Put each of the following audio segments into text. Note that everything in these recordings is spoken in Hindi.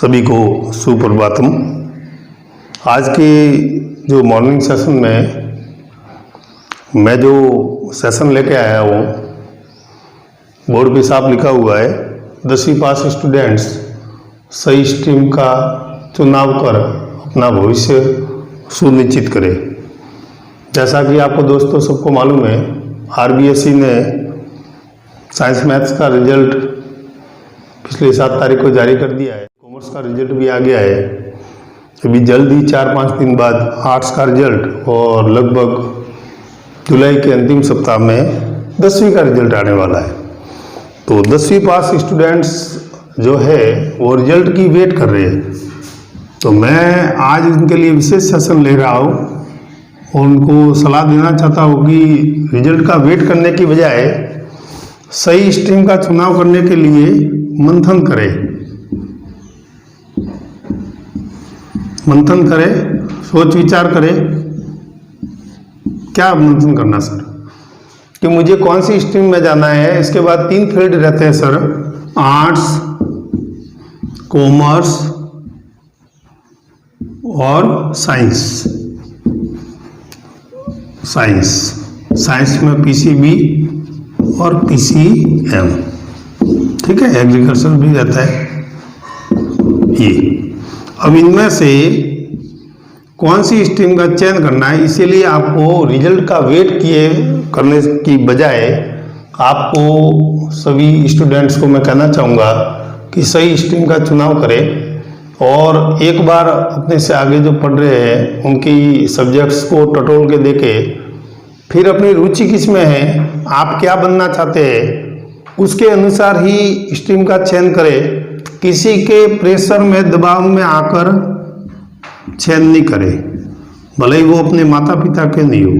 सभी को सुप्रभातम। आज के जो मॉर्निंग सेशन में मैं जो सेशन लेके आया हूँ, बोर्ड पे साफ लिखा हुआ है 10वीं पास स्टूडेंट्स सही स्ट्रीम का चुनाव कर अपना भविष्य सुनिश्चित करें। जैसा कि आपको दोस्तों सबको मालूम है, RBSE ने साइंस मैथ्स का रिजल्ट पिछले 7 तारीख को जारी कर दिया है। कॉमर्स का रिजल्ट भी आ गया है। अभी जल्द ही 4-5 दिन बाद आर्ट्स का रिजल्ट और लगभग जुलाई के अंतिम सप्ताह में 10वीं का रिजल्ट आने वाला है। तो 10वीं पास स्टूडेंट्स जो है वो रिजल्ट की वेट कर रहे हैं। तो मैं आज उनके लिए विशेष सेशन ले रहा हूँ और उनको सलाह देना चाहता हूँ कि रिजल्ट का वेट करने की बजाय सही स्ट्रीम का चुनाव करने के लिए मंथन करें, सोच विचार करें। क्या मंथन करना सर, कि मुझे कौन सी स्ट्रीम में जाना है। इसके बाद 3 फील्ड रहते हैं सर, आर्ट्स, कॉमर्स और साइंस में PCB और PCM, ठीक है, एग्रीकल्चर भी रहता है ये। अब इनमें से कौन सी स्ट्रीम का चयन करना है, इसीलिए आपको रिजल्ट का वेट करने की बजाय आपको सभी स्टूडेंट्स को मैं कहना चाहूँगा कि सही स्ट्रीम का चुनाव करें और एक बार अपने से आगे जो पढ़ रहे हैं उनकी सब्जेक्ट्स को टटोल के देखें। फिर अपनी रुचि किस में है, आप क्या बनना चाहते हैं, उसके अनुसार ही स्ट्रीम का चयन करें। किसी के प्रेशर में, दबाव में आकर चयन नहीं करें, भले ही वो अपने माता पिता के नहीं हो,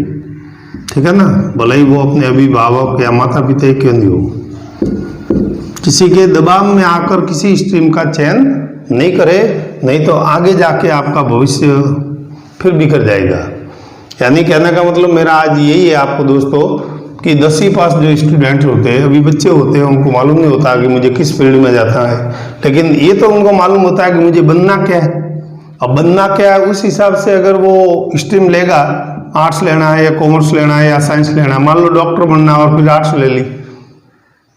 ठीक है ना, भले ही वो अपने अभिभावक या माता पिता के नहीं हो। किसी के दबाव में आकर किसी स्ट्रीम का चयन नहीं करे, नहीं तो आगे जाके आपका भविष्य फिर बिगड़ जाएगा। यानी कहने का मतलब मेरा आज यही है आपको दोस्तों कि 10वीं पास जो स्टूडेंट होते हैं, अभी बच्चे होते हैं, उनको मालूम नहीं होता कि मुझे किस फील्ड में जाता है, लेकिन ये तो उनको मालूम होता है कि मुझे बनना क्या है। अब बनना क्या है, उस हिसाब से अगर वो स्ट्रीम लेगा, आर्ट्स लेना है या कॉमर्स लेना है या साइंस लेना है, मान लो डॉक्टर बनना और फिर आर्ट्स ले ली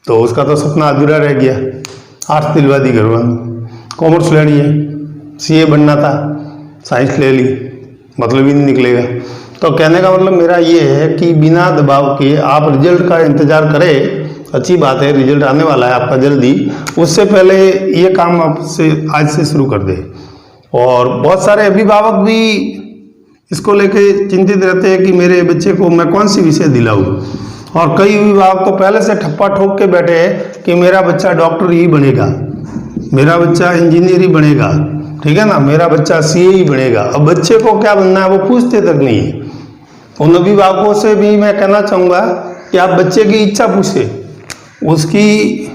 तो उसका तो सपना अधूरा रह गया। आर्ट्स दिलवा दी घर वालों। कॉमर्स लेनी है, CA बनना था, साइंस ले ली, मतलब ही नहीं निकलेगा। तो कहने का मतलब मेरा ये है कि बिना दबाव के आप रिजल्ट का इंतजार करें। अच्छी बात है, रिजल्ट आने वाला है आपका जल्दी, उससे पहले ये काम आपसे आज से शुरू कर दे। और बहुत सारे अभिभावक भी इसको लेके चिंतित रहते हैं कि मेरे बच्चे को मैं कौन सी विषय दिलाऊं, और कई अभिभावक तो पहले से ठप्पा ठोक के बैठे हैं कि मेरा बच्चा डॉक्टर ही बनेगा, मेरा बच्चा इंजीनियर ही बनेगा, ठीक है ना, मेरा बच्चा CA ही बनेगा। अब बच्चे को क्या बनना है वो पूछते तक नहीं है। उन अभिभावकों से भी मैं कहना चाहूँगा कि आप बच्चे की इच्छा पूछे, उसकी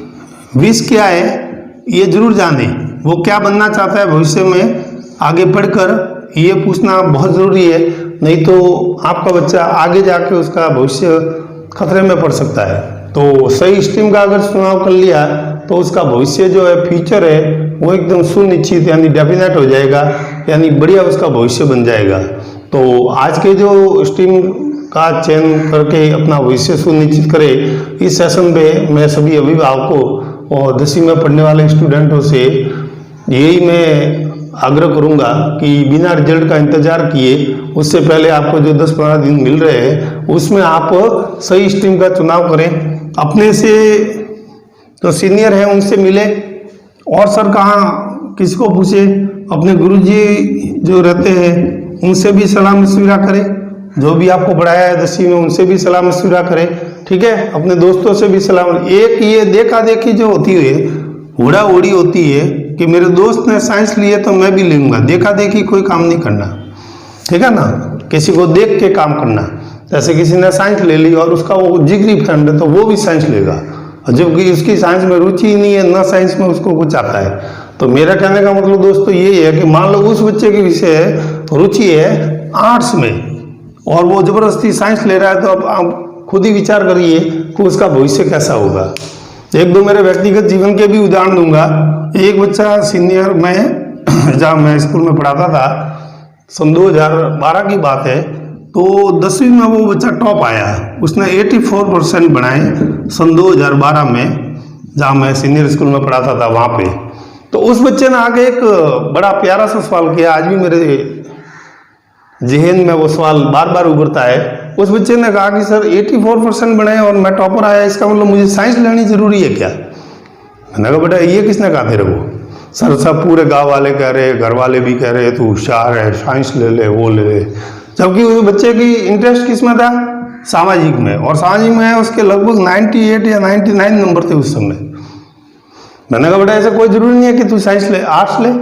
विश क्या है ये जरूर जाने, वो क्या बनना चाहता है भविष्य में आगे पढ़कर, ये पूछना बहुत ज़रूरी है। नहीं तो आपका बच्चा आगे जाके उसका भविष्य खतरे में पड़ सकता है। तो सही स्ट्रीम का अगर चुनाव कर लिया तो उसका भविष्य जो है, फ्यूचर है, वो एकदम सुनिश्चित यानी डेफिनेट हो जाएगा, यानी बढ़िया उसका भविष्य बन जाएगा। तो आज के जो स्ट्रीम का चयन करके अपना भविष्य सुनिश्चित करें, इस सेशन में मैं सभी अभिभावकों और 10वीं में पढ़ने वाले स्टूडेंटों से यही मैं आग्रह करूंगा कि बिना रिजल्ट का इंतजार किए, उससे पहले आपको जो 10-15 दिन मिल रहे हैं उसमें आप सही स्ट्रीम का चुनाव करें। अपने से जो सीनियर हैं उनसे मिले, और सर कहाँ किसको पूछे, अपने गुरुजी जो रहते हैं उनसे भी सलाह मशविरा करें, जो भी आपको पढ़ाया है 10वीं में उनसे भी सलाह मशविरा करें, ठीक है, अपने दोस्तों से भी सलाह। एक ये देखा देखी जो होती है, उड़ा उड़ी होती है कि मेरे दोस्त ने साइंस लिए तो मैं भी लूँगा, देखा देखी कोई काम नहीं करना, ठीक है ना, किसी को देख के काम करना। जैसे किसी ने साइंस ले ली और उसका वो जिगरी फ्रेंड है तो वो भी साइंस लेगा, जबकि उसकी साइंस में रुचि ही नहीं है, ना साइंस में उसको कुछ आता है। तो मेरा कहने का मतलब दोस्तों ये है कि मान लो उस बच्चे के विषय रुचि है आर्ट्स में और वो जबरदस्ती साइंस ले रहा है, तो अब आप खुद ही विचार करिए कि उसका भविष्य कैसा होगा। एक दो मेरे व्यक्तिगत जीवन के भी उदाहरण दूंगा। एक बच्चा सीनियर में जहाँ मैं स्कूल में पढ़ाता था, सन 2012 की बात है, तो 10वीं में वो बच्चा टॉप आया। उसने 84% बनाए सन 2012 में, जहाँ मैं सीनियर स्कूल में पढ़ाता था वहाँ पे। तो उस बच्चे ने आगे एक बड़ा प्यारा सा सवाल किया, आज भी मेरे जहन में वो सवाल बार बार उभरता है। उस बच्चे ने कहा कि सर 84% बनाए और मैं टॉपर आया, इसका मतलब मुझे साइंस लेनी जरूरी है क्या? मैंने कहा बेटा ये किसने कहा तेरे को? सर सब पूरे गांव वाले कह रहे, घर वाले भी कह रहे, तू होशियार है, साइंस ले ले, वो ले ले। जबकि उस बच्चे की इंटरेस्ट किस में था? सामाजिक में। और सामाजिक में उसके लगभग 98 या 99 नंबर थे उस समय। मैंने कहा बेटा ऐसा कोई जरूरी नहीं है कि तू साइंस ले, आर्ट्स ले।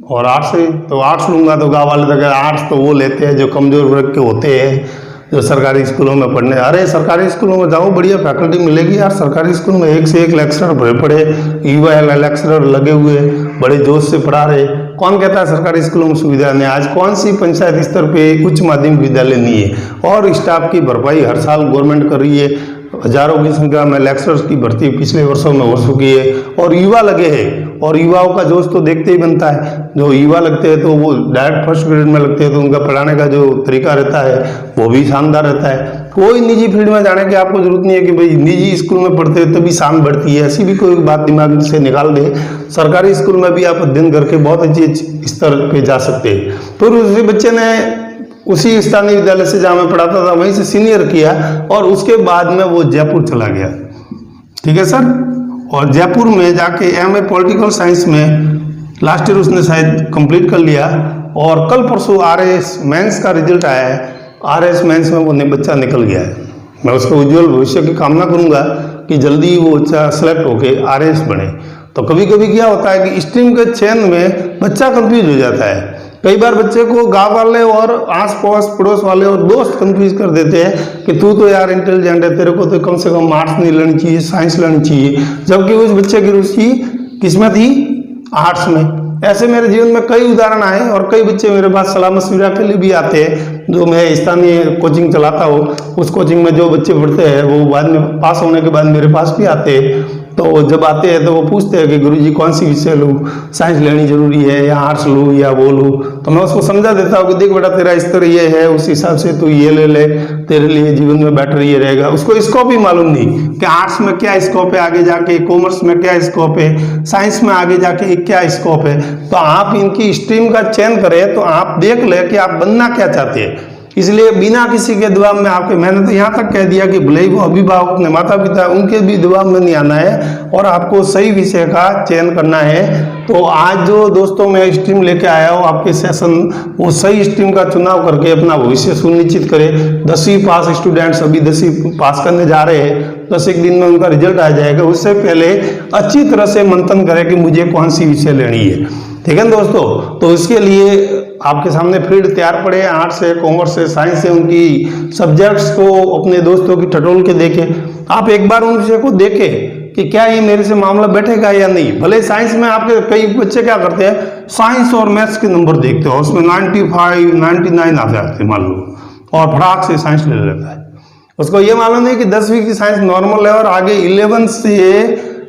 और आर्ट्स से तो आर्ट्स लूंगा तो गाँव वाले तो आर्ट्स तो वो लेते हैं जो कमजोर वर्ग के होते हैं, जो सरकारी स्कूलों में पढ़ने। अरे सरकारी स्कूलों में जाओ, बढ़िया फैकल्टी मिलेगी यार। सरकारी स्कूल में एक से एक लेक्चरर भरे पड़े, युवा लेक्चरर लगे हुए, बड़े जोश से पढ़ा रहे। कौन कहता है सरकारी स्कूलों में सुविधा नहीं? आज कौन सी पंचायत स्तर पे उच्च माध्यमिक विद्यालय नहीं है? और स्टाफ की भरपाई हर साल गवर्नमेंट कर रही है। हजारों की संख्या में लेक्चरर्स की भर्ती पिछले वर्षों में हो चुकी है और युवा लगे हैं। और युवाओं का जोश तो देखते ही बनता है। जो युवा लगते हैं तो वो डायरेक्ट फर्स्ट ग्रेड में लगते हैं, तो उनका पढ़ाने का जो तरीका रहता है वो भी शानदार रहता है। कोई निजी फील्ड में जाने की आपको जरूरत नहीं है कि भाई निजी स्कूल में पढ़ते हैं तभी शान बढ़ती है, ऐसी भी कोई बात दिमाग से निकाल दे। सरकारी स्कूल में भी आप अध्ययन करके बहुत अच्छे स्तर पे जा सकते हैं। तो उसी बच्चे ने उसी स्थानीय विद्यालय से जहाँ मैं पढ़ाता था वहीं से सीनियर किया और उसके बाद में वो जयपुर चला गया। ठीक है सर। और जयपुर में जाके एमए पॉलिटिकल साइंस में लास्ट ईयर उसने शायद कंप्लीट कर लिया। और कल परसों आरएएस मेंस का रिजल्ट आया है। आरएएस मेंस में वो बच्चा निकल गया है। मैं उसके उज्जवल भविष्य की कामना करूंगा कि जल्दी वो बच्चा सेलेक्ट होके आरएएस बने। तो कभी कभी क्या होता है कि स्ट्रीम के चयन में बच्चा कंफ्यूज हो जाता है। कई बार बच्चे को गांव वाले और आस पास पड़ोस वाले और दोस्त कंफ्यूज कर देते हैं कि तू तो यार इंटेलिजेंट है, तेरे को तो कम से कम आर्ट्स नहीं लेनी चाहिए, साइंस लेनी चाहिए। जबकि उस बच्चे की रुचि किसमें थी? आर्ट्स में। ऐसे मेरे जीवन में कई उदाहरण आए और कई बच्चे मेरे पास सलाह मशविरा के लिए भी आते हैं। जो मैं स्थानीय कोचिंग चलाता हूँ, उस कोचिंग में जो बच्चे पढ़ते हैं वो बाद में पास होने के बाद मेरे पास भी आते हैं। तो जब आते हैं तो वो पूछते हैं कि गुरुजी कौन सी विषय लूँ, साइंस लेनी जरूरी है या आर्ट्स लूँ या वो लूँ? तो मैं उसको समझा देता हूँ कि देख बेटा तेरा स्तर ये है, उस हिसाब से तू ये ले ले, तेरे लिए जीवन में बेटर ये रहेगा। उसको स्कोप ही मालूम नहीं कि आर्ट्स में क्या स्कोप है आगे जाके, कॉमर्स में क्या स्कोप है, साइंस में आगे जाके क्या स्कोप है। तो आप इनकी स्ट्रीम का चयन करें तो आप देख ले कि आप बनना क्या चाहते हैं। इसलिए बिना किसी के दबाव में आपके, मैंने तो यहाँ तक कह दिया कि भले ही वो अभिभावक अपने माता पिता उनके भी दबाव में नहीं आना है और आपको सही विषय का चयन करना है। तो आज जो दोस्तों मैं स्ट्रीम लेके आया हूँ आपके सेशन, वो सही स्ट्रीम का चुनाव करके अपना भविष्य सुनिश्चित करें। 10वीं पास स्टूडेंट्स अभी 10वीं पास करने जा रहे हैं, 10 एक दिन में उनका रिजल्ट आ जाएगा। उससे पहले अच्छी तरह से मंथन करें कि मुझे कौन सी विषय लेनी है। ठीक है दोस्तों। तो इसके लिए आपके सामने फील्ड तैयार पड़े, आर्ट्स है, कॉमर्स है, साइंस है, उनकी सब्जेक्ट्स को अपने दोस्तों की टटोल के देखें। आप एक बार उन विषय को देखें कि क्या ये मेरे से मामला बैठेगा या नहीं। भले साइंस में आपके कई बच्चे क्या करते हैं, साइंस और मैथ्स के नंबर देखते हो, उसमें 95, 99 आ जाते हैं मान लो, और फटाक से साइंस ले लेता है। उसको ये मालूम नहीं कि 10वीं की साइंस नॉर्मल है और आगे 11 से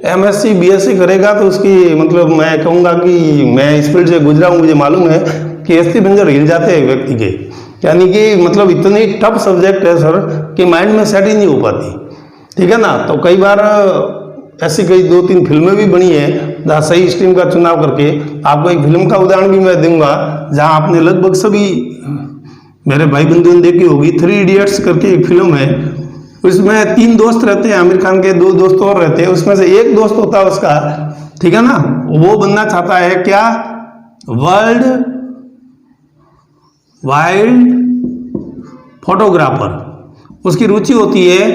एमएससी बीएससी करेगा तो उसकी, मतलब मैं कहूँगा कि मैं इस फील्ड से गुजरा हूँ, मुझे मालूम है कि अस्थि पंजर हिल जाते हैं व्यक्ति के। यानी कि मतलब इतनी टफ सब्जेक्ट है सर कि माइंड में सेट ही नहीं हो पाती। ठीक है ना। तो कई बार ऐसी कई 2-3 फिल्में भी बनी है जहाँ सही स्ट्रीम का चुनाव करके। आपको एक फिल्म का उदाहरण भी मैं दूंगा जहाँ आपने लगभग सभी मेरे भाई बंधुओं ने देखी होगी, 3 इडियट्स करके एक फिल्म है। उसमें 3 दोस्त रहते हैं, आमिर खान के 2 दोस्त और रहते हैं। उसमें से एक दोस्त होता है उसका, ठीक है ना, वो बनना चाहता है क्या, वर्ल्ड वाइल्ड फोटोग्राफर। उसकी रुचि होती है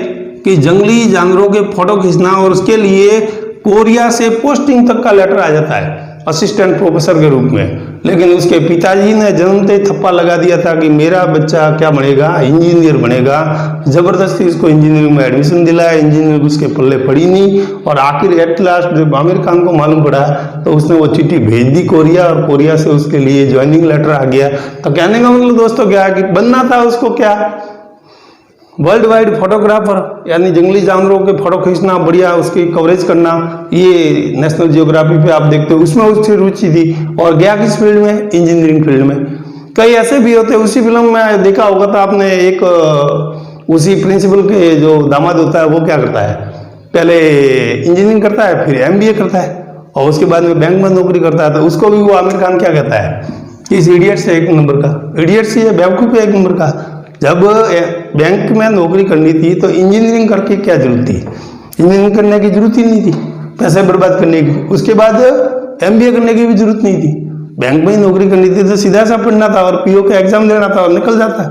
कि जंगली जानवरों के फोटो खींचना, और उसके लिए कोरिया से पोस्टिंग तक का लेटर आ जाता है असिस्टेंट प्रोफेसर के रूप में। लेकिन उसके पिताजी ने जन्मते थप्पा लगा दिया था कि मेरा बच्चा क्या बनेगा, इंजीनियर बनेगा। जबरदस्ती उसको इंजीनियरिंग में एडमिशन दिलाया, इंजीनियरिंग उसके पल्ले पड़ी नहीं। और आखिर एट लास्ट जब आमिर खान को मालूम पड़ा तो उसने वो चिट्ठी भेज दी कोरिया, और कोरिया से उसके लिए ज्वाइनिंग लेटर आ गया। तो कहने का मतलब दोस्तों क्या है कि बनना था उसको क्या, वर्ल्ड वाइड फोटोग्राफर, यानी जंगली जानवरों के फोटो खींचना, बढ़िया उसकी कवरेज करना, ये नेशनल जियोग्राफी पे आप देखते हो, उसमें उसकी रुचि थी। और गया किस फील्ड में? इंजीनियरिंग फील्ड में। कई ऐसे भी होते हैं, उसी फिल्म में देखा होगा तो आपने, एक उसी प्रिंसिपल के जो दामाद होता है वो क्या करता है, पहले इंजीनियरिंग करता है, फिर एमबीए करता है और उसके बाद में बैंक में नौकरी करता है। तो उसको भी वो आमिर खान क्या कहता है, इस इडियट से एक नंबर का, इडियट से बेवकूफ़ है एक नंबर का। जब बैंक में नौकरी करनी थी तो इंजीनियरिंग करके क्या जरूरत थी? इंजीनियरिंग करने की जरूरत ही नहीं थी, पैसे बर्बाद करने की। उसके बाद एमबीए करने की भी जरूरत नहीं थी, बैंक में ही नौकरी करनी थी तो सीधा सा पढ़ना था और पीओ का एग्जाम देना था और निकल जाता।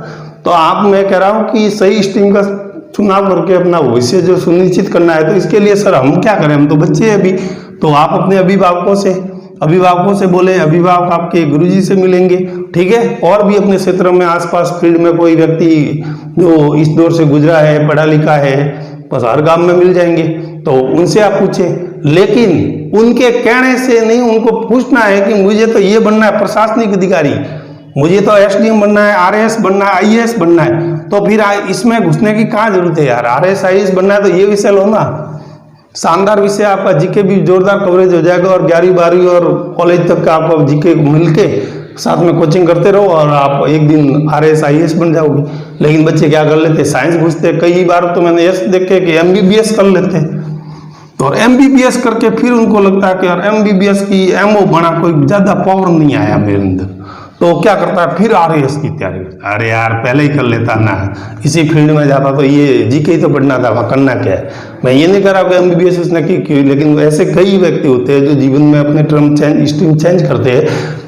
तो आप, मैं कह रहा हूँ कि सही स्ट्रीम का चुनाव करके अपना भविष्य जो सुनिश्चित करना है, तो इसके लिए सर हम क्या करें, हम तो बच्चे हैं अभी। तो आप अपने अभिभावकों से बोले, अभिभावक आपके गुरुजी से मिलेंगे, ठीक है। और भी अपने क्षेत्र में आसपास फील्ड में कोई व्यक्ति जो इस दौर से गुजरा है, पढ़ा लिखा है, बस हर गांव में मिल जाएंगे, तो उनसे आप पूछें। लेकिन उनके कहने से नहीं, उनको पूछना है कि मुझे तो ये बनना है प्रशासनिक अधिकारी, मुझे तो एसडीएम बनना है, आरएएस बनना है, आईएएस बनना है। तो फिर इसमें घुसने की कहाँ जरूरत है यार? आरएएस आईएएस बनना है तो ये विषय लो ना, शानदार विषय, आपका जीके भी जोरदार कवरेज हो जाएगा और 11वीं 12वीं और कॉलेज तक का आपका जीके मिलके साथ में कोचिंग करते रहो और आप एक दिन आरएएस आईएएस बन जाओगे। लेकिन बच्चे क्या कर लेते, साइंस घुसते। कई बार तो मैंने ऐसे देखे कि एमबीबीएस कर लेते और एमबीबीएस करके फिर उनको लगता है कि यार एमबीबीएस की एमओ बना, कोई ज्यादा पावर नहीं आया मेरे अंदर, तो क्या करता है फिर आरएएस की तैयारी करता है। अरे यार पहले ही कर लेता ना, इसी फील्ड में जाता तो ये जीके ही तो पढ़ना था, वहाँ करना क्या है। मैं ये नहीं कह रहा कि एमबीबीएस उसने की क्यों, लेकिन ऐसे कई व्यक्ति होते हैं जो जीवन में अपने स्ट्रीम चेंज करते हैं,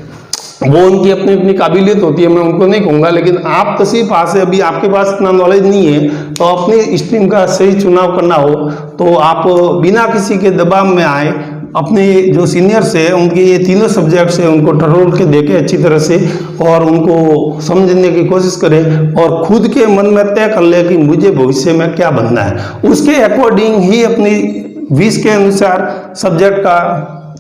वो उनकी अपनी अपनी काबिलियत होती है, मैं उनको नहीं कहूँगा। लेकिन आप तसी पास है, अभी आपके पास इतना नॉलेज नहीं है, तो अपनी स्ट्रीम का सही चुनाव करना हो तो आप बिना किसी के दबाव में आए, अपने जो सीनियर्स है उनके ये तीनों सब्जेक्ट्स है उनको टटोल के देखें अच्छी तरह से और उनको समझने की कोशिश करें और खुद के मन में तय कर ले कि मुझे भविष्य में क्या बनना है। उसके अकॉर्डिंग ही अपनी विश के अनुसार सब्जेक्ट का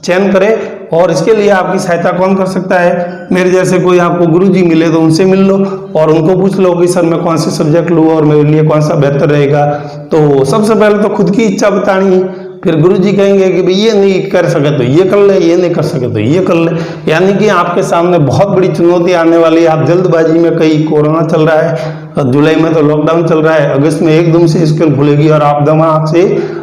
चयन करें। और इसके लिए आपकी सहायता कौन कर सकता है? मेरे जैसे कोई आपको गुरुजी मिले तो उनसे मिल लो और उनको पूछ लो कि सर मैं कौन से सब्जेक्ट लूँ और मेरे लिए कौन सा बेहतर रहेगा। तो सबसे पहले तो खुद की इच्छा बतानी है, फिर गुरुजी कहेंगे कि भाई ये नहीं कर सके तो ये कर ले, ये नहीं कर सके तो ये कर ले। यानी कि आपके सामने बहुत बड़ी चुनौती आने वाली है। आप जल्दबाजी में, कहीं कोरोना चल रहा है, जुलाई में तो लॉकडाउन चल रहा है, अगस्त में एकदम से स्कूल खुलेगी और आप दिमाग से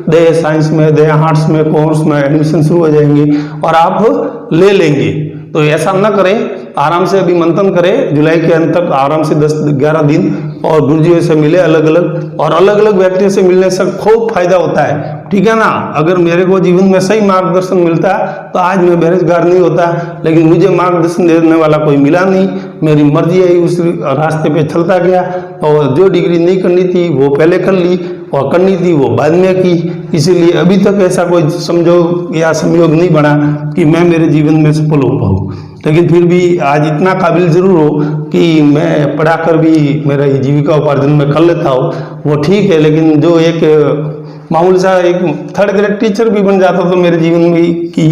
दे साइंस में, दे आर्ट्स में, कॉमर्स में एडमिशन शुरू हो जाएंगे और आप ले लेंगे। तो ऐसा ना करें, आराम से अभी मंथन करें, जुलाई के अंत तक आराम से 10-11 दिन और गुरुजियों से मिले अलग अलग, और अलग अलग व्यक्तियों से मिलने से खूब फायदा होता है, ठीक है ना। अगर मेरे को जीवन में सही मार्गदर्शन मिलता तो आज मैं बेरोजगार नहीं होता, लेकिन मुझे मार्गदर्शन देने वाला कोई मिला नहीं, मेरी मर्जी है उस रास्ते पे चलता गया और जो डिग्री नहीं करनी थी वो पहले कर ली और करनी थी वो बाद में की। इसीलिए अभी तक ऐसा कोई संजोग या संयोग नहीं बना कि मैं मेरे जीवन में सफल हो पाऊँ। लेकिन फिर भी आज इतना काबिल जरूर हो कि मैं पढ़ाकर भी मेरा जीविका उपार्जन में कर लेता हूँ, वो ठीक है। लेकिन जो एक मामूली सा एक 3rd ग्रेड टीचर भी बन जाता तो मेरे जीवन में की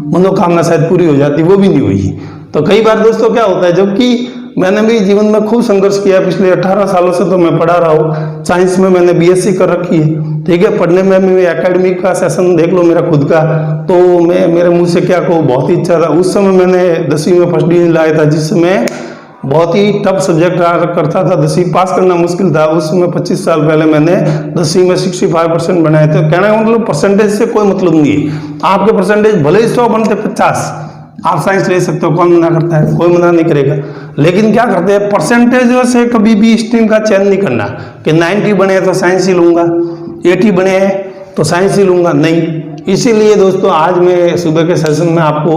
मनोकामना शायद पूरी हो जाती, वो भी नहीं हुई। तो कई बार दोस्तों क्या होता है, जबकि मैंने भी जीवन में खूब संघर्ष किया, पिछले 18 सालों से तो मैं पढ़ा रहा हूँ, साइंस में मैंने बीएससी कर रखी है, ठीक है। पढ़ने में मैं एकेडमिक का सेशन देख लो मेरा खुद का, तो मैं मेरे मुंह से क्या कहूँ, बहुत ही इच्छा था। उस समय मैंने 10वीं में फर्स्ट डिवीजन लाया था, जिस समय बहुत ही टफ सब्जेक्ट करता था, 10वीं पास करना मुश्किल था। उस समय 25 साल पहले मैंने 10वीं में 65% बनाए थे। कहना है मतलब परसेंटेज से कोई मतलब नहीं है, आपके परसेंटेज भले ही 100 बनते 50, आप साइंस ले सकते हो, कौन मना करता है, कोई मना नहीं करेगा। लेकिन क्या करते हैं, परसेंटेज से कभी भी स्ट्रीम का चयन नहीं करना कि 90 बने तो साइंस ही लूंगा, 80 बने तो साइंस ही लूंगा, नहीं। इसीलिए दोस्तों आज मैं सुबह के सेशन में आपको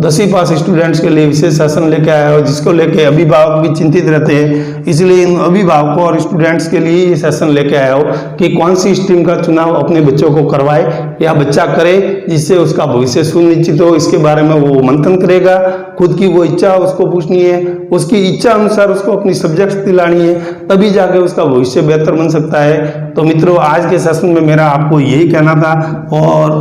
10वीं पास स्टूडेंट्स के लिए विशेष सेशन लेके आया हूँ, जिसको लेके अभिभावक भी चिंतित रहते हैं। इसलिए इन अभिभावकों और स्टूडेंट्स के लिए ये सेशन लेके आया हूँ कि कौन सी स्ट्रीम का चुनाव अपने बच्चों को करवाए या बच्चा करे, जिससे उसका भविष्य सुनिश्चित हो। इसके बारे में वो मंथन करेगा, खुद की वो इच्छा उसको पूछनी है, उसकी इच्छा अनुसार उसको अपनी सब्जेक्ट्स दिलानी है, तभी जाके उसका भविष्य बेहतर बन सकता है। तो मित्रों आज के सेशन में मेरा आपको यही कहना था। और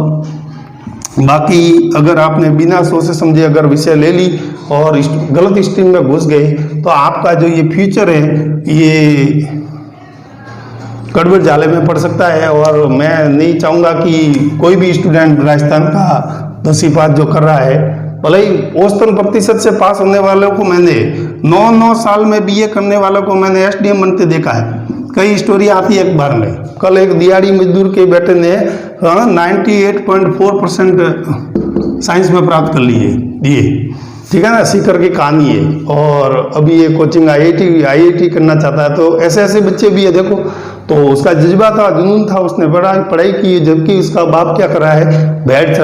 बाकी अगर आपने बिना सोचे समझे अगर विषय ले ली और गलत स्ट्रीम में घुस गए तो आपका जो ये फ्यूचर है ये गड़बड़ जाले में पड़ सकता है। और मैं नहीं चाहूँगा कि कोई भी स्टूडेंट राजस्थान का 10वीं पास जो कर रहा है, भले ही औसतन प्रतिशत से पास होने वालों को मैंने 9 साल में बीए करने वालों को मैंने एसडीएम बनते देखा है। कई स्टोरी आती है एक बार में। कल एक दिहाड़ी मजदूर के बेटे ने 98.4% साइंस में प्राप्त कर लिए दिए, ठीक है ना, सीकर की कहानी है। और अभी ये कोचिंग आईआईटी करना चाहता है। तो ऐसे ऐसे बच्चे भी है देखो। तो उसका जज्बा था, जुनून था, उसने पढ़ाई की, जबकि उसका बाप क्या कर रहा है, भेड़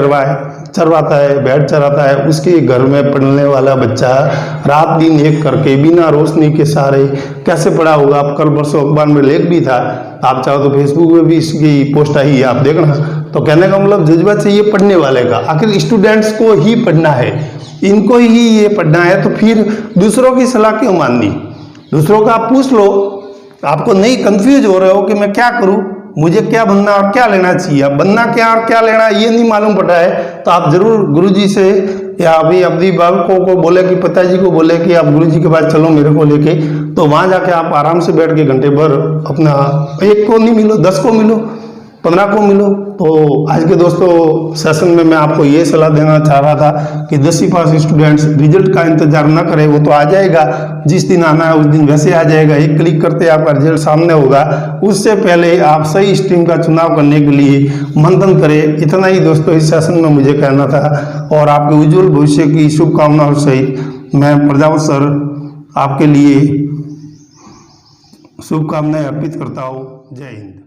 चरवाता है, भेड़ चराता है। उसके घर में पढ़ने वाला बच्चा रात दिन एक करके बिना रोशनी के सहारे कैसे पढ़ा होगा। आप कल परसों अखबार में लेख भी था, आप चाहो तो फेसबुक में भी इसकी पोस्ट आई है, आप देखना। तो कहने का मतलब जज्बा चाहिए पढ़ने वाले का। आखिर स्टूडेंट्स को ही पढ़ना है, इनको ही ये पढ़ना है, तो फिर दूसरों की सलाह क्यों माननी। दूसरों का आप पूछ लो, आपको नहीं कंफ्यूज हो रहे हो कि मैं क्या करूं, मुझे क्या बनना और क्या लेना चाहिए। अब बनना क्या और क्या लेना ये नहीं मालूम पड़ा है, तो आप जरूर गुरुजी से या अभी अभिभावकों को बोले कि पिताजी को बोले कि आप गुरुजी के पास चलो मेरे को लेके। तो वहां जाके आप आराम से बैठ के घंटे भर अपना, एक को नहीं मिलो, 10 को मिलो, 15 को मिलो। तो आज के दोस्तों सेशन में मैं आपको ये सलाह देना चाह रहा था कि 10वीं पास स्टूडेंट्स रिजल्ट का इंतजार न करें, वो तो आ जाएगा, जिस दिन आना है उस दिन वैसे आ जाएगा। एक क्लिक करते आपका रिजल्ट सामने होगा। उससे पहले आप सही स्ट्रीम का चुनाव करने के लिए मंथन करें। इतना ही दोस्तों इस सेशन में मुझे कहना था। और आपके उज्जवल भविष्य की शुभकामनाओं सहित मैं प्रजापत सर आपके लिए शुभकामनाएं अर्पित करता हूँ। जय हिंद।